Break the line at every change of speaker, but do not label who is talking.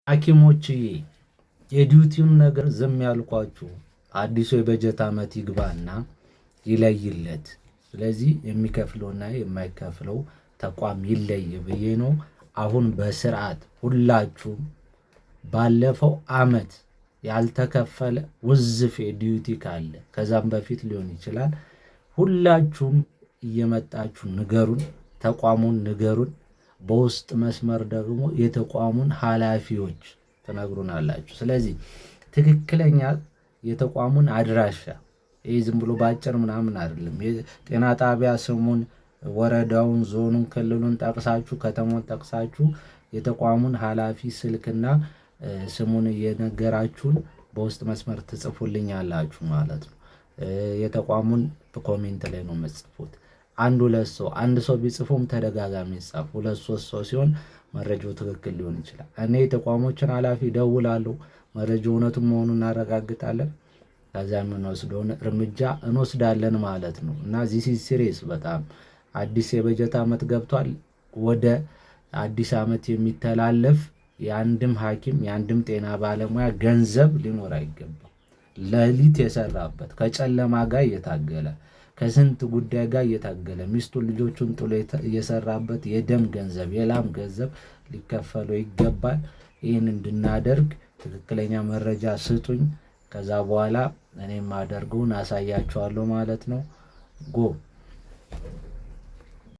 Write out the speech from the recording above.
ሐኪሞችዬ የዲዩቲውን ነገር ዝም ያልኳችሁ አዲሱ የበጀት ዓመት ይግባና ይለይለት። ስለዚህ የሚከፍለውና የማይከፍለው ተቋም ይለይ ብዬ ነው። አሁን በስርዓት ሁላችሁም ባለፈው ዓመት ያልተከፈለ ውዝፍ ዲዩቲ ካለ ከዛም በፊት ሊሆን ይችላል ሁላችሁም እየመጣችሁ ንገሩን፣ ተቋሙን ንገሩን። በውስጥ መስመር ደግሞ የተቋሙን ኃላፊዎች ትነግሩናላችሁ። ስለዚህ ትክክለኛ የተቋሙን አድራሻ ይህ ዝም ብሎ ባጭር ምናምን አይደለም። የጤና ጣቢያ ስሙን፣ ወረዳውን፣ ዞኑን፣ ክልሉን ጠቅሳችሁ ከተማውን ጠቅሳችሁ የተቋሙን ኃላፊ ስልክና ስሙን እየነገራችሁን በውስጥ መስመር ትጽፉልኛላችሁ ማለት ነው። የተቋሙን ኮሜንት ላይ ነው የምጽፉት። አንድ ሰው ቢጽፉም ተደጋጋሚ ጻፉ። 2-3 ሰው ሲሆን መረጃው ትክክል ሊሆን ይችላል። እኔ የተቋሞችን ኃላፊ ደውላለሁ፣ መረጃው እውነቱን መሆኑን እናረጋግጣለን። ከዛ የምንወስደውን እርምጃ እንወስዳለን ማለት ነው። እና ዚስ ኢዝ ሲሪየስ። በጣም አዲስ የበጀት ዓመት ገብቷል። ወደ አዲስ ዓመት የሚተላለፍ የአንድም ሐኪም የአንድም ጤና ባለሙያ ገንዘብ ሊኖር አይገባም። ሌሊት የሰራበት ከጨለማ ጋር እየታገለ ከስንት ጉዳይ ጋር እየታገለ ሚስቱን ልጆቹን ጥሎ የሰራበት የደም ገንዘብ የላም ገንዘብ ሊከፈለው ይገባል። ይህን እንድናደርግ ትክክለኛ መረጃ ስጡኝ። ከዛ በኋላ እኔም አደርገውን አሳያችኋለሁ ማለት ነው። ጎ